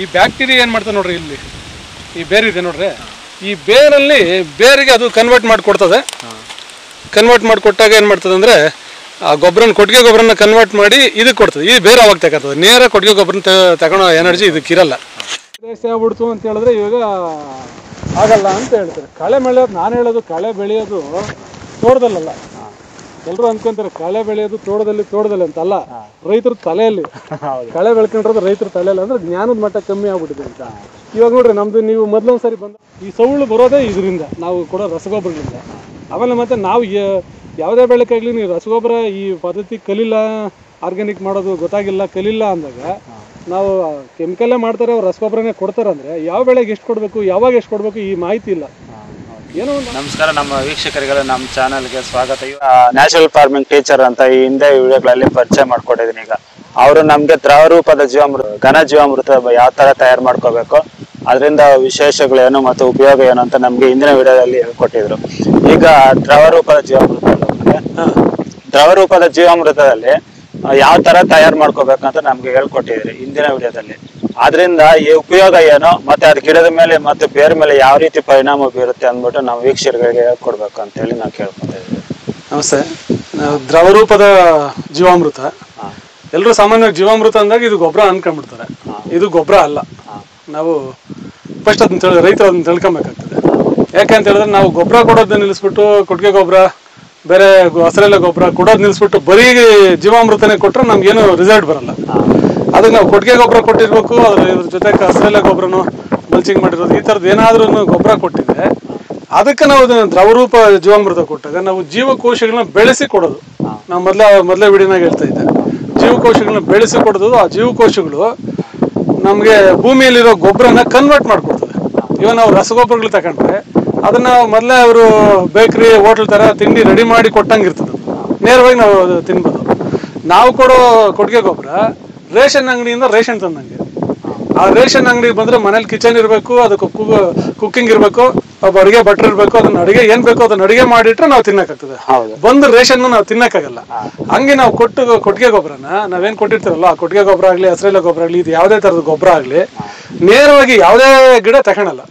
ಈ ಬ್ಯಾಕ್ಟೀರಿಯಾ ಏನು ಮಾಡ್ತದೆ ನೋಡ್ರಿ, ಇಲ್ಲಿ ಈ ಬೇರೆ ಇದೆ ನೋಡ್ರಿ, ಈ ಬೇರಲ್ಲಿ ಬೇರಿಗೆ ಅದು ಕನ್ವರ್ಟ್ ಮಾಡಿಕೊಡ್ತದೆ. ಕನ್ವರ್ಟ್ ಮಾಡಿಕೊಟ್ಟಾಗ ಏನು ಮಾಡ್ತದೆ ಅಂದರೆ ಆ ಗೊಬ್ಬರನ, ಕೊಟ್ಟಿಗೆ ಗೊಬ್ಬರನ ಕನ್ವರ್ಟ್ ಮಾಡಿ ಇದಕ್ಕೆ ಕೊಡ್ತದೆ. ಇದು ಬೇರೆ ಅವಾಗ ತಗೊಳ್ತದೆ. ನೇರ ಕೊಟ್ಟಿಗೆ ಗೊಬ್ಬರನ ತಗೊಳ್ಳೋ ಎನರ್ಜಿ ಇದಕ್ಕಿರಲ್ಲ. ದೇಶ ಆಗ್ಬಿಡ್ತು ಅಂತ ಹೇಳಿದ್ರೆ ಇವಾಗ ಆಗಲ್ಲ ಅಂತ ಹೇಳ್ತಾರೆ. ಕಳೆ ಬೆಳೆಯೋದು, ನಾನು ಹೇಳೋದು ಕಳೆ ಬೆಳೆಯೋದು ತೋಟದಲ್ಲ. ಎಲ್ಲರೂ ಅನ್ಕೊಂತಾರೆ ಕಳೆ ಬೆಳೆಯೋದು ತೋಟದಲ್ಲಿ ಅಂತಲ್ಲ, ರೈತರ ತಲೆಯಲ್ಲಿ. ಕಳೆ ಬೆಳ್ಕೊಂಡಿರೋದು ರೈತರ ತಲೆಯಲ್ಲಿ. ಅಂದ್ರೆ ಜ್ಞಾನದ ಮಟ್ಟ ಕಮ್ಮಿ ಆಗ್ಬಿಟ್ಟಿದೆ ಅಂತ. ಇವಾಗ ನೋಡ್ರಿ, ನಮ್ದು ನೀವು ಮೊದಲೊಂದು ಸರಿ ಬಂದ ಈ ಸೌಳು ಬರೋದೇ ಇದರಿಂದ, ನಾವು ಕೊಡೋ ರಸಗೊಬ್ಬರದಿಂದ. ಆಮೇಲೆ ಮತ್ತೆ ನಾವು ಯಾವುದೇ ಬೆಳೆಕಾಗಲಿ ನೀವು ರಸಗೊಬ್ಬರ ಈ ಪದ್ಧತಿ ಕಲಿಲ್ಲ, ಆರ್ಗ್ಯಾನಿಕ್ ಮಾಡೋದು ಗೊತ್ತಾಗಿಲ್ಲ, ಕಲಿಲ್ಲ ಅಂದಾಗ ನಾವು ಕೆಮಿಕಲ್ಲೇ ಮಾಡ್ತಾರೆ, ಅವ್ರು ರಸಗೊಬ್ಬರನೇ ಕೊಡ್ತಾರೆ. ಅಂದರೆ ಯಾವ ಬೆಳೆಗೆ ಎಷ್ಟು ಕೊಡಬೇಕು, ಯಾವಾಗ ಎಷ್ಟು ಕೊಡಬೇಕು, ಈ ಮಾಹಿತಿ ಇಲ್ಲ. ಏನೋ ನಮಸ್ಕಾರ, ನಮ್ಮ ವೀಕ್ಷಕರಿಗೆಲ್ಲ ನಮ್ಮ ಚಾನಲ್ಗೆ ಸ್ವಾಗತ. ನ್ಯಾಚುರಲ್ ಫಾರ್ಮಿಂಗ್ ಟೀಚರ್ ಅಂತ ಈ ಹಿಂದೆ ವಿಡಿಯೋಗಳಲ್ಲಿ ಪರಿಚಯ ಮಾಡ್ಕೊಟ್ಟಿದ್ದೀನಿ. ಈಗ ಅವರು ನಮಗೆ ದ್ರವ ರೂಪದ ಜೀವಾಮೃತ, ಘನ ಜೀವಾಮೃತ ಯಾವ ಥರ ತಯಾರು ಮಾಡ್ಕೋಬೇಕು, ಅದರಿಂದ ವಿಶೇಷಗಳೇನು ಮತ್ತು ಉಪಯೋಗ ಏನು ಅಂತ ನಮಗೆ ಹಿಂದಿನ ವಿಡಿಯೋದಲ್ಲಿ ಹೇಳ್ಕೊಟ್ಟಿದ್ರು. ಈಗ ದ್ರವ ರೂಪದ ಜೀವಾಮೃತದಲ್ಲಿ ಯಾವ ತರ ತಯಾರು ಮಾಡ್ಕೋಬೇಕಂತ ನಮ್ಗೆ ಹೇಳ್ಕೊಟ್ಟಿದ್ರಿ ಹಿಂದಿನ ವಿಡಿಯೋದಲ್ಲಿ. ಆದ್ರಿಂದ ಈ ಉಪಯೋಗ ಏನು, ಮತ್ತೆ ಅದು ಗಿಡದ ಮೇಲೆ ಮತ್ತು ಬೇರೆ ಮೇಲೆ ಯಾವ ರೀತಿ ಪರಿಣಾಮ ಬೀರುತ್ತೆ ಅಂದ್ಬಿಟ್ಟು ನಾವು ವೀಕ್ಷಕರಿಗೆ ಹೇಳ್ಕೊಡ್ಬೇಕು ಅಂತ ಹೇಳಿ ನಾವು ಕೇಳ್ಕೊಂಡಿದ್ವಿ. ನಮಸ್ತೆ. ದ್ರವ ರೂಪದ ಜೀವಾಮೃತ, ಎಲ್ಲರೂ ಸಾಮಾನ್ಯವಾಗಿ ಜೀವಾಮೃತ ಅಂದಾಗ ಇದು ಗೊಬ್ಬರ ಅನ್ಕೊಂಡ್ಬಿಡ್ತಾರೆ. ಇದು ಗೊಬ್ಬರ ಅಲ್ಲ. ನಾವು ಫಸ್ಟ್ ಅದನ್ನ ರೈತರು ಅದನ್ನ ತಿಳ್ಕೊಬೇಕಾಗ್ತದೆ. ಯಾಕೆ ಅಂತ ಹೇಳಿದ್ರೆ, ನಾವು ಗೊಬ್ಬರ ಕೊಡೋದನ್ನ ನಿಲ್ಲಿಸ್ಬಿಟ್ಟು ಕೊಟ್ಟಿಗೆ ಗೊಬ್ಬರ, ಬೇರೆ ಹಸಿರೆಲೆ ಗೊಬ್ಬರ ಕೊಡೋದು ನಿಲ್ಲಿಸ್ಬಿಟ್ಟು ಬರೀ ಜೀವಾಮೃತನೇ ಕೊಟ್ಟರೆ ನಮ್ಗೇನು ರಿಸಲ್ಟ್ ಬರಲ್ಲ. ಅದಕ್ಕೆ ನಾವು ಕೊಟ್ಟಿಗೆ ಗೊಬ್ಬರ ಕೊಟ್ಟಿರ್ಬೇಕು, ಇದ್ರ ಜೊತೆಗೆ ಹಸಿರೆಲೆ ಗೊಬ್ಬರನು ಮಲ್ಚಿಂಗ್ ಮಾಡಿರೋದು, ಈ ಥರದ್ದು ಏನಾದ್ರೂ ಗೊಬ್ಬರ ಕೊಟ್ಟಿದ್ರೆ ಅದಕ್ಕೆ ನಾವು ದ್ರವರೂಪ ಜೀವಾಮೃತ ಕೊಟ್ಟಾಗ ನಾವು ಜೀವಕೋಶಗಳನ್ನ ಬೆಳೆಸಿ ಕೊಡೋದು. ನಾವು ಮೊದಲೇ ವಿಡಿಯೋನಾಗ ಹೇಳ್ತಾ ಇದ್ದೆ, ಜೀವಕೋಶಗಳನ್ನ ಬೆಳೆಸಿ ಕೊಡೋದು. ಆ ಜೀವಕೋಶಗಳು ನಮಗೆ ಭೂಮಿಯಲ್ಲಿರೋ ಗೊಬ್ಬರನ ಕನ್ವರ್ಟ್ ಮಾಡಿಕೊಡ್ತದೆ. ಇವಾಗ ನಾವು ರಸಗೊಬ್ಬರಗಳು ತಗೊಂಡ್ರೆ ಅದನ್ನ ಮೊದಲೇ ಅವರು ಬೇಕ್ರಿ, ಹೋಟ್ಲ್ ಥರ ತಿಂಡಿ ರೆಡಿ ಮಾಡಿ ಕೊಟ್ಟಂಗೆ ಇರ್ತದೆ. ನೇರವಾಗಿ ನಾವು ತಿನ್ಬೋದು. ನಾವು ಕೊಡೋ ಕೊಟ್ಟಿಗೆ ಗೊಬ್ಬರ ರೇಷನ್ ಅಂಗಡಿಯಿಂದ ರೇಷನ್ ತಂದಂಗೆ. ಆ ರೇಷನ್ ಅಂಗಡಿಗೆ ಬಂದರೆ ಮನೇಲಿ ಕಿಚನ್ ಇರಬೇಕು, ಅದಕ್ಕೆ ಕುಕ್ಕಿಂಗ್ ಇರಬೇಕು, ಒಬ್ಬ ಅಡುಗೆ ಭಟ್ರು ಇರಬೇಕು. ಅದನ್ನ ಅಡುಗೆ ಏನು ಬೇಕೋ ಅದನ್ನ ಅಡುಗೆ ಮಾಡಿಟ್ರೆ ನಾವು ತಿನ್ನಕ್ಕಾಗ್ತದೆ. ಬಂದು ರೇಷನ್ ನಾವು ತಿನ್ನಕ್ಕಾಗಲ್ಲ. ಹಂಗೆ ನಾವು ಕೊಟ್ಟಿಗೆ ಗೊಬ್ಬರನ ನಾವೇನು ಕೊಟ್ಟಿರ್ತೀರಲ್ಲ, ಆ ಕೊಟ್ಟಿಗೆ ಗೊಬ್ಬರ ಆಗಲಿ, ಹಸಿರೆಲೆ ಗೊಬ್ಬರ ಆಗಲಿ, ಇದು ಯಾವುದೇ ಥರದ ಗೊಬ್ಬರ ಆಗಲಿ ನೇರವಾಗಿ ಯಾವುದೇ ಗಿಡ ತಗೊಳಲ್ಲ.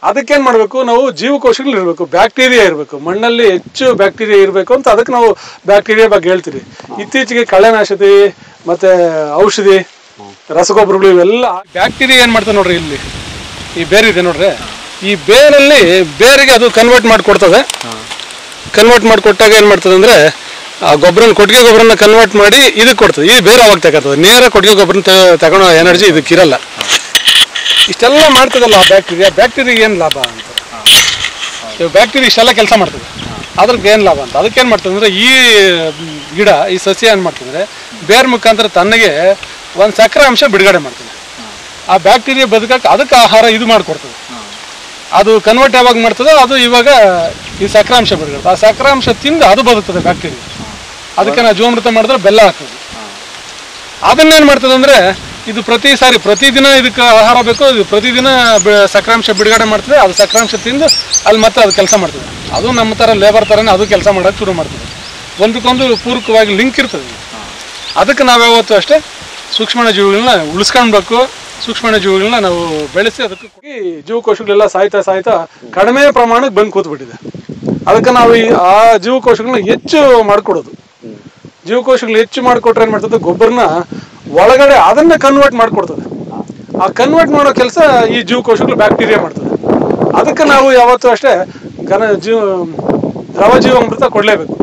ಅದಕ್ಕೇನು ಮಾಡಬೇಕು, ನಾವು ಜೀವಕೋಶಗಳು ಇರಬೇಕು, ಬ್ಯಾಕ್ಟೀರಿಯಾ ಇರಬೇಕು, ಮಣ್ಣಲ್ಲಿ ಹೆಚ್ಚು ಬ್ಯಾಕ್ಟೀರಿಯಾ ಇರಬೇಕು ಅಂತ ಅದಕ್ಕೆ ನಾವು ಬ್ಯಾಕ್ಟೀರಿಯಾ ಬಗ್ಗೆ ಹೇಳ್ತೀವಿ. ಇತ್ತೀಚೆಗೆ ಕಳೆನಾಶಕಿ ಮತ್ತೆ ಔಷಧಿ, ರಸಗೊಬ್ಬರಗಳು ಇವೆಲ್ಲ ಬ್ಯಾಕ್ಟೀರಿಯಾ ಏನು ಮಾಡ್ತದೆ ನೋಡ್ರಿ, ಇಲ್ಲಿ ಈ ಬೇರೆ ಇದೆ ನೋಡ್ರಿ, ಈ ಬೇರಲ್ಲಿ ಬೇರಿಗೆ ಅದು ಕನ್ವರ್ಟ್ ಮಾಡಿಕೊಡ್ತದೆ. ಕನ್ವರ್ಟ್ ಮಾಡಿಕೊಟ್ಟಾಗ ಏನು ಮಾಡ್ತದೆ ಅಂದರೆ ಆ ಕೊಟ್ಟಿಗೆ ಗೊಬ್ಬರನ ಕನ್ವರ್ಟ್ ಮಾಡಿ ಇದಕ್ಕೆ ಕೊಡ್ತದೆ. ಇದು ಬೇರೆ ಅವಾಗ ತಗೋತದೆ. ನೇರ ಕೊಟ್ಟಿಗೆ ಗೊಬ್ಬರನ ತಗೊಳ್ಳೋ ಎನರ್ಜಿ ಇದಕ್ಕಿರಲ್ಲ. ಇಷ್ಟೆಲ್ಲ ಮಾಡ್ತದಲ್ಲ ಆ ಬ್ಯಾಕ್ಟೀರಿಯಾ ಏನು ಲಾಭ ಅಂತ. ಬ್ಯಾಕ್ಟೀರಿಯಾ ಇಷ್ಟೆಲ್ಲ ಕೆಲಸ ಮಾಡ್ತದೆ, ಅದ್ರಿಗೆ ಏನು ಲಾಭ ಅಂತ. ಅದಕ್ಕೇನು ಮಾಡ್ತದೆ ಅಂದರೆ, ಈ ಗಿಡ, ಈ ಸಸ್ಯ ಏನು ಮಾಡ್ತಂದರೆ ಬೇರೆ ಮುಖಾಂತರ ತನ್ನಗೆ ಒಂದು ಸಕ್ಕರೆ ಅಂಶ ಬಿಡುಗಡೆ ಮಾಡ್ತದೆ. ಆ ಬ್ಯಾಕ್ಟೀರಿಯಾ ಬದುಕಕ್ಕೆ ಅದಕ್ಕೆ ಆಹಾರ ಇದು ಮಾಡಿಕೊಡ್ತದೆ. ಅದು ಕನ್ವರ್ಟ್ ಯಾವಾಗ ಮಾಡ್ತದೆ, ಅದು ಇವಾಗ ಈ ಸಕ್ಕರೆ ಅಂಶ ಬಿಡುಗಡೆ, ಆ ಸಕ್ಕರೆ ಅಂಶ ತಿಂದು ಅದು ಬದುಕ್ತದೆ ಬ್ಯಾಕ್ಟೀರಿಯಾ. ಅದಕ್ಕೆ ನಾವು ಜೀವಾಮೃತ ಮಾಡಿದ್ರೆ ಬೆಲ್ಲ ಹಾಕ್ತದೆ. ಅದನ್ನೇನು ಮಾಡ್ತದೆ ಅಂದರೆ, ಇದು ಪ್ರತಿದಿನ ಇದಕ್ಕೆ ಆಹಾರ ಬೇಕು, ಇದು ಪ್ರತಿದಿನ ಸಕ್ರಾಂಶ ಬಿಡುಗಡೆ ಮಾಡ್ತದೆ. ಅದು ಸಕ್ರಾಂಶ ತಿಂದು ಅಲ್ಲಿ ಮತ್ತೆ ಅದು ಕೆಲಸ ಮಾಡ್ತದೆ. ಅದು ನಮ್ಮ ಥರ ಲೇಬರ್ ಥರನೇ ಅದು ಕೆಲಸ ಮಾಡೋಕ್ಕೆ ಶುರು ಮಾಡ್ತದೆ. ಒಂದಕ್ಕೊಂದು ಪೂರಕವಾಗಿ ಲಿಂಕ್ ಇರ್ತದೆ. ಅದಕ್ಕೆ ನಾವು ಯಾವತ್ತೂ ಅಷ್ಟೇ ಸೂಕ್ಷ್ಮ ಜೀವಿಗಳನ್ನ ಉಳಿಸ್ಕೊಳ್ಬೇಕು. ಸೂಕ್ಷ್ಮ ಜೀವಿಗಳನ್ನ ನಾವು ಬೆಳೆಸಿ ಅದಕ್ಕೆ ಜೀವಕೋಶಗಳೆಲ್ಲ ಸಾಯ್ತಾ ಕಡಿಮೆ ಪ್ರಮಾಣಕ್ಕೆ ಬಂದು ಕೂತ್ಬಿಟ್ಟಿದೆ. ಅದಕ್ಕೆ ನಾವು ಆ ಜೀವಕೋಶಗಳನ್ನ ಹೆಚ್ಚು ಮಾಡಿಕೊಡೋದು. ಜೀವಕೋಶಗಳು ಹೆಚ್ಚು ಮಾಡಿಕೊಟ್ರೆ ಏನು ಮಾಡ್ತದೆ, ಗೊಬ್ಬರನ ಒಳಗಡೆ ಅದನ್ನ ಕನ್ವರ್ಟ್ ಮಾಡಿಕೊಡ್ತದೆ. ಆ ಕನ್ವರ್ಟ್ ಮಾಡೋ ಕೆಲಸ ಈ ಜೀವಕೋಶಗಳು ಬ್ಯಾಕ್ಟೀರಿಯಾ ಮಾಡ್ತದೆ. ಅದಕ್ಕೆ ನಾವು ಯಾವತ್ತೂ ಅಷ್ಟೇ ದ್ರವ ಜೀವಾಮೃತ ಕೊಡಲೇಬೇಕು.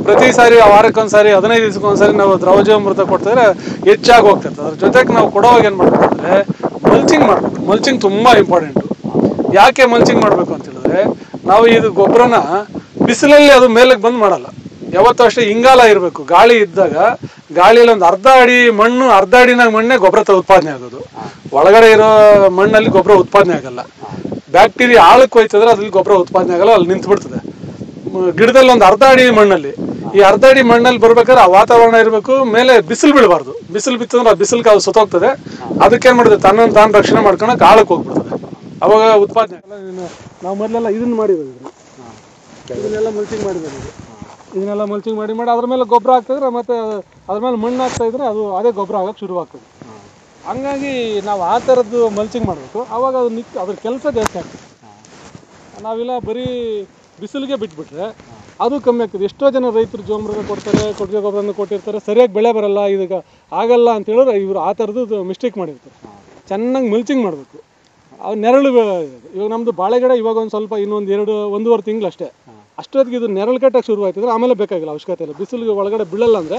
ಪ್ರತಿ ಸಾರಿ ವಾರಕ್ಕೊಂದ್ಸಾರಿ, 15 ದಿವಸಕ್ಕೊಂದ್ಸಾರಿ ನಾವು ದ್ರವ ಜೀವಾಮೃತ ಕೊಡ್ತಿದ್ರೆ ಹೆಚ್ಚಾಗಿ ಹೋಗ್ತಿರ್ತದೆ. ಅದ್ರ ಜೊತೆಗೆ ನಾವು ಕೊಡೋವಾಗ ಏನು ಮಾಡಬೇಕು ಅಂದರೆ ಮಲ್ಚಿಂಗ್ ಮಾಡಬೇಕು. ಮಲ್ಚಿಂಗ್ ತುಂಬ ಇಂಪಾರ್ಟೆಂಟು. ಯಾಕೆ ಮಲ್ಚಿಂಗ್ ಮಾಡಬೇಕು ಅಂತ ಹೇಳಿದ್ರೆ, ನಾವು ಇದು ಗೊಬ್ಬರನ ಬಿಸಿಲಲ್ಲಿ ಅದು ಮೇಲಕ್ಕೆ ಬಂದು ಮಾಡಲ್ಲ. ಯಾವತ್ತೂ ಅಷ್ಟೇ ಇಂಗಾಲ ಇರಬೇಕು. ಗಾಳಿ ಇದ್ದಾಗ ಗಾಳಿಯಲ್ಲಿ ಒಂದು ಅರ್ಧ ಅಡಿ ಮಣ್ಣು, ಅರ್ಧ ಅಡಿನಾಗ ಮಣ್ಣೆ ಗೊಬ್ಬರ ಉತ್ಪಾದನೆ ಆಗೋದು. ಒಳಗಡೆ ಇರೋ ಮಣ್ಣಲ್ಲಿ ಗೊಬ್ಬರ ಉತ್ಪಾದನೆ ಆಗಲ್ಲ. ಬ್ಯಾಕ್ಟೀರಿಯಾ ಆಳಕ್ಕೆ ಹೋಯ್ತಂದ್ರೆ ಅದ್ರಲ್ಲಿ ಗೊಬ್ಬರ ಉತ್ಪಾದನೆ ಆಗಲ್ಲ, ಅಲ್ಲಿ ನಿಂತು ಬಿಡ್ತದೆ. ಗಿಡದಲ್ಲಿ ಒಂದು ಅರ್ಧ ಅಡಿ ಮಣ್ಣಲ್ಲಿ, ಈ ಅರ್ಧ ಅಡಿ ಮಣ್ಣಲ್ಲಿ ಬರ್ಬೇಕಾದ್ರೆ ಆ ವಾತಾವರಣ ಇರಬೇಕು, ಮೇಲೆ ಬಿಸಿಲು ಬೀಳಬಾರ್ದು. ಬಿಸಿಲು ಬಿತ್ತಂದ್ರೆ ಆ ಬಿಸಿಲಿಗೆ ಅದು ಸುತ್ತೋಗ್ತದೆ. ಅದಕ್ಕೇನು ಮಾಡಿದೆ, ತಾನು ರಕ್ಷಣೆ ಮಾಡ್ಕೊಳಕ್ಕೆ ಆಳಕ್ಕೆ ಹೋಗ್ಬಿಡ್ತದೆ. ಅವಾಗ ಉತ್ಪಾದನೆ. ನಾವು ಮೊದಲೆಲ್ಲ ಇದನ್ನ ಮಾಡಿರೋದು, ಇದನ್ನೆಲ್ಲ ಮಲ್ಚಿಂಗ್ ಮಾಡಿರೋದು. ಇದನ್ನೆಲ್ಲ ಮಲ್ಚಿಂಗ್ ಮಾಡಿ ಅದ್ರ ಮೇಲೆ ಗೊಬ್ಬರ ಹಾಕ್ತಿದ್ರೆ ಮತ್ತೆ ಅದ್ರ ಮೇಲೆ ಮಣ್ಣು ಹಾಕ್ತಾ ಇದ್ರೆ ಅದು ಅದೇ ಗೊಬ್ಬರ ಆಗೋಕ್ಕೆ ಶುರುವಾಗ್ತದೆ. ಹಂಗಾಗಿ ನಾವು ಆ ಥರದ್ದು ಮಲ್ಚಿಂಗ್ ಮಾಡಬೇಕು. ಆವಾಗ ಅದು ಅದ್ರ ಕೆಲಸ ಜಾಸ್ತಿ ಆಗ್ತದೆ. ನಾವಿಲ್ಲ ಬರೀ ಬಿಸಿಲಿಗೆ ಬಿಟ್ಬಿಟ್ರೆ ಅದು ಕಮ್ಮಿ ಆಗ್ತದೆ. ಎಷ್ಟೋ ಜನ ರೈತರು ಜೀವಾಮೃತ ಕೊಡ್ತಾರೆ, ಕೊಟ್ಟಿಗೆ ಗೊಬ್ಬರವನ್ನು ಕೊಟ್ಟಿರ್ತಾರೆ, ಸರಿಯಾಗಿ ಬೆಳೆ ಬರಲ್ಲ, ಇದಕ್ಕೆ ಆಗಲ್ಲ ಅಂತ ಹೇಳಿದ್ರೆ ಇವರು ಆ ಥರದ್ದು ಮಿಸ್ಟೇಕ್ ಮಾಡಿರ್ತಾರೆ. ಚೆನ್ನಾಗಿ ಮಲ್ಚಿಂಗ್ ಮಾಡಬೇಕು. ಅವು ನೆರಳು ಇವಾಗ ನಮ್ಮದು ಬಾಳೆಗಿಡ ಇವಾಗ ಒಂದು ಸ್ವಲ್ಪ ಇನ್ನೊಂದು 1.5 ತಿಂಗಳು ಅಷ್ಟೇ. ಅಷ್ಟೊತ್ತಿಗೆ ಇದು ನೆರಳು ಕಟ್ಟಕ್ಕೆ ಶುರು ಆಯ್ತಿದ್ರೆ ಆಮೇಲೆ ಬೇಕಾಗಿಲ್ಲ, ಅವಶ್ಯಕತೆ ಇಲ್ಲ. ಬಿಸಿಲಿಗೆ ಒಳಗಡೆ ಬೀಳಲ್ಲ ಅಂದರೆ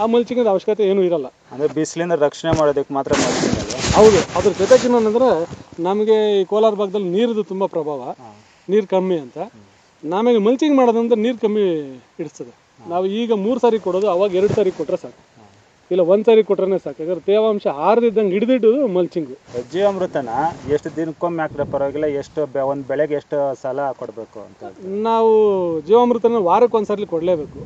ಆ ಮಲ್ಚಿಂಗದ ಅವಶ್ಯಕತೆ ಏನೂ ಇರಲ್ಲ. ಅಂದರೆ ಬಿಸಿಲಿಂದ ರಕ್ಷಣೆ ಮಾಡೋದಕ್ಕೆ ಮಾತ್ರ ಮಲ್ಚಿಂಗ್ ಅಲ್ಲ. ಹೌದು. ಅದ್ರ ಜೊತೆಗೆ ಇನ್ನೊಂದಂದರೆ ನಮಗೆ ಈ ಕೋಲಾರ ಭಾಗದಲ್ಲಿ ನೀರಿದು ತುಂಬ ಪ್ರಭಾವ, ನೀರು ಕಮ್ಮಿ ಅಂತ. ನಮಗೆ ಮಲ್ಚಿಂಗ್ ಮಾಡೋದಂದ್ರೆ ನೀರು ಕಮ್ಮಿ ಹಿಡಿಸ್ತದೆ. ನಾವು ಈಗ 3 ಸಾರಿ ಕೊಡೋದು, ಅವಾಗ 2 ಸಾರಿ ಕೊಟ್ಟರೆ ಸಾಕು, ಇಲ್ಲ 1 ಸಾರಿ ಕೊಟ್ರೆ ಸಾಕು. ಯಾಕಂದ್ರೆ ತೇವಾಂಶ ಆರ್ದಿದ್ದಂಗೆ ಹಿಡಿದಿಟ್ಟು ಮಲ್ಚಿಂಗು. ಜೀವಾಮೃತನ ಎಷ್ಟು ದಿನಕ್ಕೊಮ್ಮೆ ಹಾಕಿದ್ರೆ ಪರವಾಗಿಲ್ಲ, ಎಷ್ಟು ಒಂದು ಬೆಳೆಗೆ ಎಷ್ಟು ಸಲ ಕೊಡಬೇಕು ಅಂತ? ನಾವು ಜೀವಾಮೃತನ ವಾರಕ್ಕೆ 1 ಸಾರಿ ಕೊಡಲೇಬೇಕು.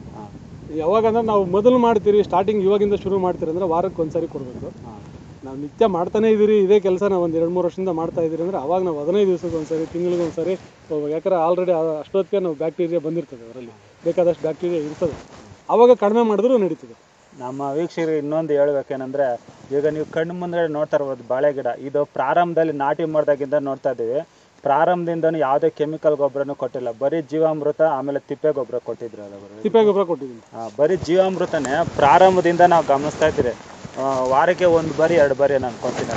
ಯಾವಾಗಂದ್ರೆ ನಾವು ಮೊದಲು ಮಾಡ್ತೀರಿ, ಸ್ಟಾರ್ಟಿಂಗ್ ಇವಾಗಿಂದ ಶುರು ಮಾಡ್ತೀರಿ ಅಂದರೆ ವಾರಕ್ಕೆ 1 ಸಾರಿ ಕೊಡಬೇಕು. ನಾವು ನಿತ್ಯ ಮಾಡ್ತಾನೆ ಇದ್ದೀರಿ, ಇದೇ ಕೆಲಸ ನಾವು ಒಂದು 2-3 ವರ್ಷದಿಂದ ಮಾಡ್ತಾ ಇದ್ದೀರಿ ಅಂದರೆ ಅವಾಗ ನಾವು 15 ದಿವಸಕ್ಕೆ 1 ಸಾರಿ, ತಿಂಗಳಿಗೆ 1 ಸಾರಿ. ಯಾಕಂದ್ರೆ ಆಲ್ರೆಡಿ ಅಷ್ಟೊತ್ತಿಗೆ ನಾವು ಬ್ಯಾಕ್ಟೀರಿಯಾ ಬಂದಿರ್ತದೆ, ಅದರಲ್ಲಿ ಬೇಕಾದಷ್ಟು ಬ್ಯಾಕ್ಟೀರಿಯಾ ಇರ್ತದೆ. ಆವಾಗ ಕಡಿಮೆ ಮಾಡಿದ್ರೂ ನಡೀತದೆ. ನಮ್ಮ ವೀಕ್ಷಕರಿಗೆ ಇನ್ನೊಂದು ಹೇಳ್ಬೇಕೇನೆಂದರೆ, ಈಗ ನೀವು ಕಣ್ಣು ಮುಂದೆ ನೋಡ್ತಾ ಇರ್ಬೋದು ಬಾಳೆ ಗಿಡ, ಇದು ಪ್ರಾರಂಭದಲ್ಲಿ ನಾಟಿ ಮಾಡಿದಾಗಿಂದ ನೋಡ್ತಾ ಇದ್ದೀವಿ. ಪ್ರಾರಂಭದಿಂದನೂ ಯಾವುದೇ ಕೆಮಿಕಲ್ ಗೊಬ್ಬರನೂ ಕೊಟ್ಟಿಲ್ಲ, ಬರೀ ಜೀವಾಮೃತ, ಆಮೇಲೆ ತಿಪ್ಪೆ ಗೊಬ್ಬರ ಕೊಟ್ಟಿದ್ರು. ತಿಪ್ಪೆ ಗೊಬ್ಬರ ಕೊಟ್ಟಿದ್ದೀನಿ. ಬರೀ ಜೀವಾಮೃತನೇ ಪ್ರಾರಂಭದಿಂದ ನಾವು ಗಮನಿಸ್ತಾ ಇದ್ದೀರಿ. ವಾರಕ್ಕೆ 1 ಬಾರಿ 2 ಬಾರಿ ನಾನು ಅನ್ಕೊಂತೀನಿ.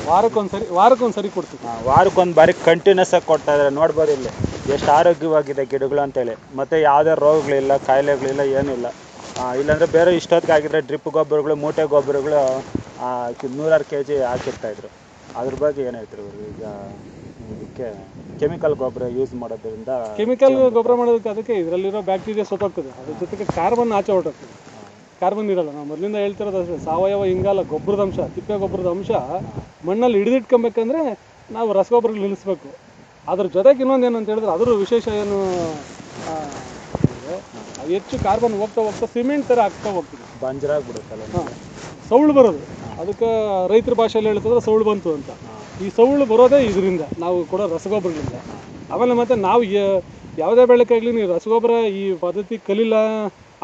ವಾರಕ್ಕೊಂದು ಸರಿ ಕೊಡ್ತೀವಿ. ವಾರಕ್ಕೆ 1 ಬಾರಿ ಕಂಟಿನ್ಯೂಸ್ ಆಗಿ ಕೊಡ್ತಾ ಇದ್ದಾರೆ. ನೋಡ್ಬೋದು ಇಲ್ಲಿ ಎಷ್ಟು ಆರೋಗ್ಯವಾಗಿದೆ ಗಿಡಗಳು ಅಂತೇಳಿ. ಮತ್ತು ಯಾವುದೇ ರೋಗಗಳಿಲ್ಲ, ಕಾಯಿಲೆಗಳಿಲ್ಲ, ಏನಿಲ್ಲ. ಇಲ್ಲಾಂದರೆ ಬೇರೆ ಇಷ್ಟೊತ್ತಿಗೆ ಆಗಿದ್ರೆ ಡ್ರಿಪ್ ಗೊಬ್ಬರಗಳು, ಮೂಟೆ ಗೊಬ್ಬರಗಳು 100 kg ಹಾಕಿರ್ತಾಯಿದ್ರು. ಅದ್ರ ಬಗ್ಗೆ ಏನು ಹೇಳ್ತೀರಿ ಇವರು? ಈಗ ಇದಕ್ಕೆ ಕೆಮಿಕಲ್ ಗೊಬ್ಬರ ಯೂಸ್ ಮಾಡೋದ್ರಿಂದ, ಕೆಮಿಕಲ್ ಗೊಬ್ಬರ ಮಾಡೋದಕ್ಕೆ ಅದಕ್ಕೆ ಇದರಲ್ಲಿರೋ ಬ್ಯಾಕ್ಟೀರಿಯಾ ಸೊತ್ತಾಗ್ತದೆ. ಅದ್ರ ಜೊತೆಗೆ ಕಾರ್ಬನ್ ಆಚೆ ಹೊರಟೋಗ್ತದೆ. ಕಾರ್ಬನ್ ಇರಲ್ಲ. ನಾವು ಮೊದಲಿಂದ ಹೇಳ್ತಿರೋದು ಅಷ್ಟೇ, ಸಾವಯವ ಇಂಗಾಲ ಗೊಬ್ಬರದ ಅಂಶ, ತಿಪ್ಪೆ ಗೊಬ್ಬರದ ಅಂಶ ಮಣ್ಣಲ್ಲಿ ಹಿಡಿದಿಟ್ಕೊಬೇಕಂದ್ರೆ ನಾವು ರಸಗೊಬ್ಬರ ನಿಲ್ಲಿಸ್ಬೇಕು. ಅದ್ರ ಜೊತೆಗೆ ಇನ್ನೊಂದು ಏನು ಅಂತ ಹೇಳಿದ್ರೆ, ಅದರ ವಿಶೇಷ ಏನು ಹೆಚ್ಚು ಕಾರ್ಬನ್ ಹೋಗ್ತಾ ಹೋಗ್ತಾ ಸಿಮೆಂಟ್ ಥರ ಆಗ್ತಾ ಹೋಗ್ತದೆ, ಬಂಜರಾಗ್ಬಿಡುತ್ತಲ್ಲ. ಸೌಳು ಬರೋದು. ಅದಕ್ಕೆ ರೈತರ ಭಾಷೆಯಲ್ಲಿ ಹೇಳ್ತಿದ್ರೆ ಸೌಳು ಬಂತು ಅಂತ. ಈ ಸೌಳು ಬರೋದೇ ಇದರಿಂದ, ನಾವು ಕೊಡೋ ರಸಗೊಬ್ಬರಗಳಿಂದ. ಆಮೇಲೆ ಮತ್ತು ನಾವು ಯಾವುದೇ ಬೆಳೆಗಾಗಲಿ ನೀವು ರಸಗೊಬ್ಬರ ಈ ಪದ್ಧತಿ ಕಲಿಲ್ಲ,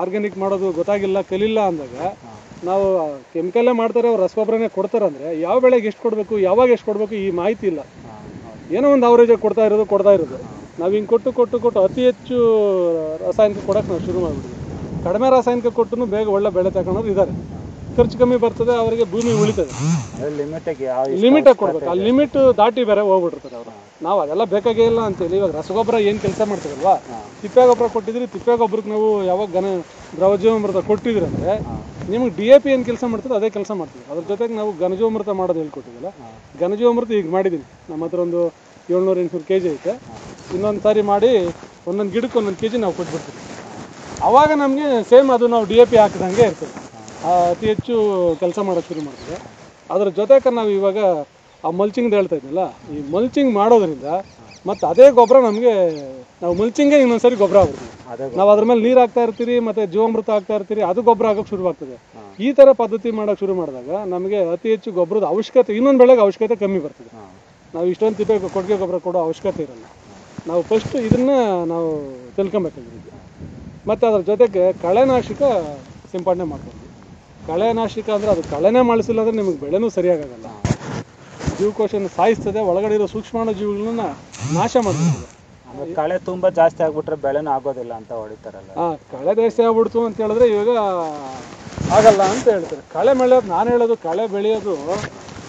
ಆರ್ಗ್ಯಾನಿಕ್ ಮಾಡೋದು ಗೊತ್ತಾಗಿಲ್ಲ, ಕಲಿಲ್ಲ ಅಂದಾಗ ನಾವು ಕೆಮಿಕಲ್ಲೇ ಮಾಡ್ತಾರೆ, ಅವ್ರು ರಸಗೊಬ್ಬರನೇ ಕೊಡ್ತಾರೆ ಅಂದರೆ ಯಾವ ಬೆಳೆಗೆ ಎಷ್ಟು ಕೊಡಬೇಕು, ಯಾವಾಗ ಎಷ್ಟು ಕೊಡಬೇಕು ಈ ಮಾಹಿತಿ ಇಲ್ಲ. ಏನೋ ಒಂದು ಅವರೇಜಾಗಿ ಕೊಡ್ತಾ ಇರೋದು. ನಾವು ಹಿಂಗೆ ಕೊಟ್ಟು ಅತಿ ಹೆಚ್ಚು ರಾಸಾಯನಿಕ ಕೊಡೋಕೆ ನಾವು ಶುರು ಮಾಡಿಬಿಡ್ತೀವಿ. ಕಡಿಮೆ ರಾಸಾಯನಿಕ ಕೊಟ್ಟು ಬೇಗ ಒಳ್ಳೆ ಬೆಳೆ ತಗೊಳೋರು ಇದ್ದಾರೆ. ಖರ್ಚು ಕಮ್ಮಿ ಬರ್ತದೆ, ಅವರಿಗೆ ಭೂಮಿ ಉಳಿತದೆ. ಲಿಮಿಟಾಗಿ ಕೊಡ್ಬೇಕು. ಆ ಲಿಮಿಟ್ ದಾಟಿ ಬೇರೆ ಹೋಗ್ಬಿಟ್ಟಿರ್ತಾರೆ ಅವರು. ನಾವು ಅದೆಲ್ಲ ಬೇಕಾಗೇ ಇಲ್ಲ ಅಂತೇಳಿ ಇವಾಗ ರಸಗೊಬ್ಬರ ಏನು ಕೆಲಸ ಮಾಡ್ತೀರಲ್ವಾ, ತಿಪ್ಪೆ ಗೊಬ್ಬರ ಕೊಟ್ಟಿದ್ರಿ, ತಿಪ್ಪೆ ಗೊಬ್ಬರಕ್ಕೆ ನಾವು ಯಾವಾಗ ದ್ರವ ಜೀವಾಮೃತ ಕೊಟ್ಟಿದ್ರಿ ಅಂದರೆ ನಿಮಗೆ DAP ಏನು ಕೆಲಸ ಮಾಡ್ತದೆ ಅದೇ ಕೆಲಸ ಮಾಡ್ತೀವಿ. ಅದ್ರ ಜೊತೆಗೆ ನಾವು ಘನಜೀವಾಮೃತ ಮಾಡೋದು ಹೇಳ್ಕೊಟ್ಟಿದ್ದಿಲ್ಲ. ಘನಜೀವಾಮೃತ ಈಗ ಮಾಡಿದ್ದೀನಿ, ನಮ್ಮ ಹತ್ರ ಒಂದು 700-800 kg ಐತೆ. ಇನ್ನೊಂದು ಸಾರಿ ಮಾಡಿ ಒಂದೊಂದು ಗಿಡಕ್ಕೆ 1 kg ನಾವು ಕೊಟ್ಬಿಡ್ತೀವಿ. ಆವಾಗ ನಮಗೆ ಸೇಮ್ ಅದು ನಾವು DAP ಹಾಕಿದಂಗೆ ಇರ್ತದೆ. ಅತಿ ಹೆಚ್ಚು ಕೆಲಸ ಮಾಡೋಕ್ಕೆ ಶುರು ಮಾಡ್ತದೆ. ಅದ್ರ ಜೊತೆಗೆ ನಾವು ಇವಾಗ ಆ ಮಲ್ಚಿಂಗ್ದು ಹೇಳ್ತಾ ಇದ್ನಲ್ಲ, ಈ ಮಲ್ಚಿಂಗ್ ಮಾಡೋದ್ರಿಂದ ಮತ್ತು ಅದೇ ಗೊಬ್ಬರ ನಮಗೆ, ನಾವು ಮಲ್ಚಿಂಗೇ ಇನ್ನೊಂದ್ಸರಿ ಗೊಬ್ಬರ ಆಗ್ಬಿಡ್ತೀವಿ. ನಾವು ಅದ್ರ ಮೇಲೆ ನೀರು ಹಾಕ್ತಾ ಇರ್ತೀರಿ, ಮತ್ತು ಜೀವಾಮೃತ ಹಾಕ್ತಾ ಇರ್ತೀರಿ, ಅದು ಗೊಬ್ಬರ ಆಗೋಕ್ಕೆ ಶುರುವಾಗ್ತದೆ. ಈ ಥರ ಪದ್ಧತಿ ಮಾಡೋಕ್ಕೆ ಶುರು ಮಾಡಿದಾಗ ನಮಗೆ ಅತಿ ಹೆಚ್ಚು ಗೊಬ್ಬರದ ಅವಶ್ಯಕತೆ, ಇನ್ನೊಂದು ಬೆಳೆಗೆ ಅವಶ್ಯಕತೆ ಕಮ್ಮಿ ಬರ್ತದೆ. ನಾವು ಇಷ್ಟೊಂದು ತಿಪ್ಪೆ ಕೊಟ್ಟಿಗೆ ಗೊಬ್ಬರ ಕೊಡೋ ಅವಶ್ಯಕತೆ ಇರಲ್ಲ. ನಾವು ಫಸ್ಟ್ ಇದನ್ನು ನಾವು ತಿಳ್ಕೊಬೇಕಾಗಿರೋದು. ಮತ್ತು ಅದ್ರ ಜೊತೆಗೆ ಕಳೆನಾಶಕ ಸಿಂಪಡಣೆ ಮಾಡ್ತೀವಿ. ಕಳೆನಾಶಕ ಅಂದರೆ ಅದು ಕಳೆನೇ ಮಾಡಿಸಿಲ್ಲ ಅಂದರೆ ನಿಮಗೆ ಬೆಳೆನೂ ಸರಿಯಾಗಲ್ಲ. ಜೀವಕೋಶನ ಸಾಯಿಸ್ತದೆ, ಒಳಗಡೆ ಇರೋ ಸೂಕ್ಷ್ಮಾಣು ಜೀವಿಗಳನ್ನ ನಾಶ ಮಾಡ್ತದೆ. ಕಳೆ ತುಂಬ ಜಾಸ್ತಿ ಆಗ್ಬಿಟ್ರೆ ಬೆಳೆನೂ ಆಗೋದಿಲ್ಲ ಅಂತ ಹೊಡಿತಾರಲ್ಲ. ಕಳೆ ಜಾಸ್ತಿ ಆಗ್ಬಿಡ್ತು ಅಂತ ಹೇಳಿದ್ರೆ ಇವಾಗ ಆಗಲ್ಲ ಅಂತ ಹೇಳ್ತಾರೆ. ಕಳೆ ಬೆಳೆಯೋದು, ನಾನು ಹೇಳೋದು ಕಳೆ ಬೆಳೆಯೋದು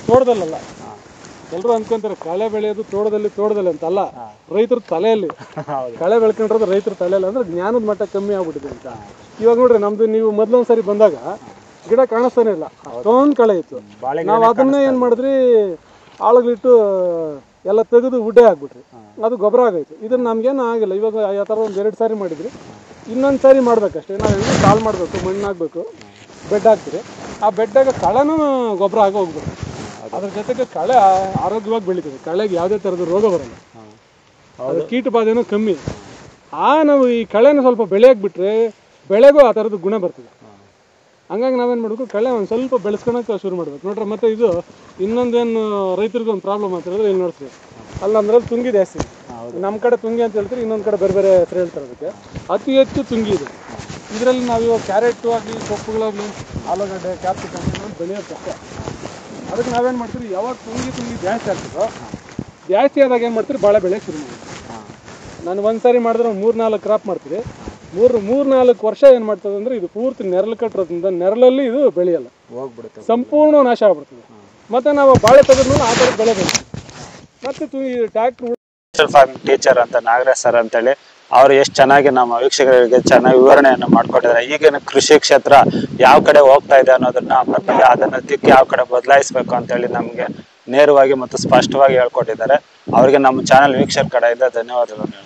ತೋಟದಲ್ಲ. ಎಲ್ಲರೂ ಅಂದ್ಕೊಂತಾರೆ ಕಳೆ ಬೆಳೆಯೋದು ತೋಟದಲ್ಲಿ ಅಂತಲ್ಲ, ರೈತರ ತಲೆಯಲ್ಲಿ. ಕಳೆ ಬೆಳ್ಕೊಂಡಿರೋದು ರೈತರ ತಲೆಯಲ್ಲಿ. ಅಂದರೆ ಜ್ಞಾನದ ಮಟ್ಟ ಕಮ್ಮಿ ಆಗ್ಬಿಟ್ಟಿದೆ ಅಂತ. ಇವಾಗ ನೋಡ್ರಿ, ನಮ್ದು ನೀವು ಮೊದಲೊಂದು ಸಾರಿ ಬಂದಾಗ ಗಿಡ ಕಾಣಿಸ್ತಾನೆ ಇಲ್ಲ, ಅಷ್ಟೊಂದು ಕಳೆ ಇತ್ತು. ನಾವು ಅದನ್ನೇ ಏನು ಮಾಡಿದ್ರಿ, ಆಳುಗಳಿಟ್ಟು ಎಲ್ಲ ತೆಗೆದು ಉಡ್ಡೆ ಹಾಕ್ಬಿಟ್ರಿ, ಅದು ಗೊಬ್ಬರ ಆಗೈತೆ. ಇದನ್ನು ನಮಗೇನು ಆಗಿಲ್ಲ. ಇವಾಗ ಆ ಥರ ಒಂದು 2 ಸಾರಿ ಮಾಡಿದ್ರಿ, ಇನ್ನೊಂದು ಸಾರಿ ಮಾಡ್ಬೇಕಷ್ಟೇ. ನಾವು ಇನ್ನೂ ಸಾಲು ಮಾಡಬೇಕು, ಮಣ್ಣು ಹಾಕಬೇಕು, ಬೆಡ್ ಹಾಕ್ತೀರಿ. ಆ ಬೆಡ್ಡಾಗ ಕಳೆನೂ ಗೊಬ್ಬರ ಆಗಿ ಹೋಗ್ಬೇಕು. ಅದ್ರ ಜೊತೆಗೆ ಕಳೆ ಆರೋಗ್ಯವಾಗಿ ಬೆಳೀತದೆ. ಕಳೆಗೆ ಯಾವುದೇ ಥರದ ರೋಗ ಬರಲ್ಲ, ಅದ್ರ ಕೀಟ ಬಾಧೆನೂ ಕಮ್ಮಿ. ನಾವು ಈ ಕಳೆನ ಸ್ವಲ್ಪ ಬೆಳೆಯಕ್ಕೆ ಬಿಟ್ಟರೆ ಬೆಳೆಗೂ ಆ ಥರದ್ದು ಗುಣ ಬರ್ತದೆ. ಹಂಗಾಗಿ ನಾವೇನು ಮಾಡಬೇಕು, ಕಳೆ ಒಂದು ಸ್ವಲ್ಪ ಬೆಳೆಸ್ಕೊಳಕ್ಕೆ ಶುರು ಮಾಡ್ಬೇಕು. ನೋಡ್ರಿ, ಮತ್ತು ಇದು ಇನ್ನೊಂದೇನು ರೈತರಿಗೆ ಒಂದು ಪ್ರಾಬ್ಲಮ್ ಅಂತ ಹೇಳಿದ್ರೆ, ಇಲ್ಲಿ ನೋಡ್ತೀವಿ ಅಲ್ಲ ನಮ್ಮದ್ರಲ್ಲಿ ತುಂಗಿ ಜಾಸ್ತಿ. ನಮ್ಮ ಕಡೆ ತುಂಗಿ ಅಂತ ಹೇಳ್ತೀರಿ, ಇನ್ನೊಂದು ಕಡೆ ಬೇರೆ ಬೇರೆ ಹೆಸರು ಹೇಳ್ತಾರೆ ಅದಕ್ಕೆ. ಅತಿ ಹೆಚ್ಚು ತುಂಗಿ ಇದೆ. ಇದರಲ್ಲಿ ನಾವು ಇವಾಗ ಕ್ಯಾರೆಟು ಆಗಲಿ, ಸೊಪ್ಪುಗಳಾಗಲಿ, ಆಲೂಗಡ್ಡೆ, ಕ್ಯಾಪ್ಸಿಕಮ್ ಬೆಳೆಯೋದು ಕಷ್ಟ. ಅದಕ್ಕೆ ನಾವೇನು ಮಾಡ್ತೀವಿ, ಯಾವಾಗ ತುಂಗಿ ಜಾಸ್ತಿ ಆಗ್ತದೋ ಜಾಸ್ತಿ ಆದಾಗ ಏನು ಮಾಡ್ತೀರಿ, ಭಾಳ ಬೆಳೆ ಶುರು ಮಾಡ್ತೀವಿ. ನಾನು ಒಂದ್ಸರಿ ಮಾಡಿದ್ರೆ 3-4 ಕ್ರಾಪ್ ಮಾಡ್ತೀವಿ. 3-4 ವರ್ಷ ಏನು ಮಾಡ್ತದೆ ಅಂದರೆ ಇದು ಪೂರ್ತಿ ನೆರಳು ಕಟ್ಟಿರೋದ್ರಿಂದ ನೆರಳಲ್ಲಿ ಇದು ಬೆಳೆಯಲ್ಲ, ಹೋಗ್ಬಿಡುತ್ತೆ, ಸಂಪೂರ್ಣ ನಾಶ ಆಗ್ಬಿಡ್ತದೆ. ಮತ್ತು ನಾವು ಬಾಳೆ ತೆಗೆದ್ರೂ ಆ ಥರದ ಬೆಳೆ ಬೆಳಿತೀವಿ. ಮತ್ತು ಈ ಟ್ಯಾಕ್ಟ್ರ್ ನ್ಯಾಚುರಲ್ ಫಾರ್ಮಿಂಗ್ ಟೀಚರ್ ಅಂತ ನಾಗರಾಜ್ ಸರ್ ಅಂತೇಳಿ ಅವರು ಎಷ್ಟು ಚೆನ್ನಾಗಿ ನಮ್ಮ ವೀಕ್ಷಕರಿಗೆ ಚೆನ್ನಾಗಿ ವಿವರಣೆಯನ್ನು ಮಾಡ್ಕೊಟ್ಟಿದ್ದಾರೆ. ಈಗಿನ ಕೃಷಿ ಕ್ಷೇತ್ರ ಯಾವ ಕಡೆ ಹೋಗ್ತಾ ಇದೆ ಅನ್ನೋದನ್ನ ಮತ್ತೆ ಅದನ್ನ ದಿಕ್ಕು ಯಾವ ಕಡೆ ಬದಲಾಯಿಸಬೇಕು ಅಂತೇಳಿ ನಮಗೆ ನೇರವಾಗಿ ಮತ್ತು ಸ್ಪಷ್ಟವಾಗಿ ಹೇಳ್ಕೊಟ್ಟಿದ್ದಾರೆ. ಅವರಿಗೆ ನಮ್ಮ ಚಾನಲ್ ವೀಕ್ಷಕರ ಕಡೆಯಿಂದ ಧನ್ಯವಾದಗಳು.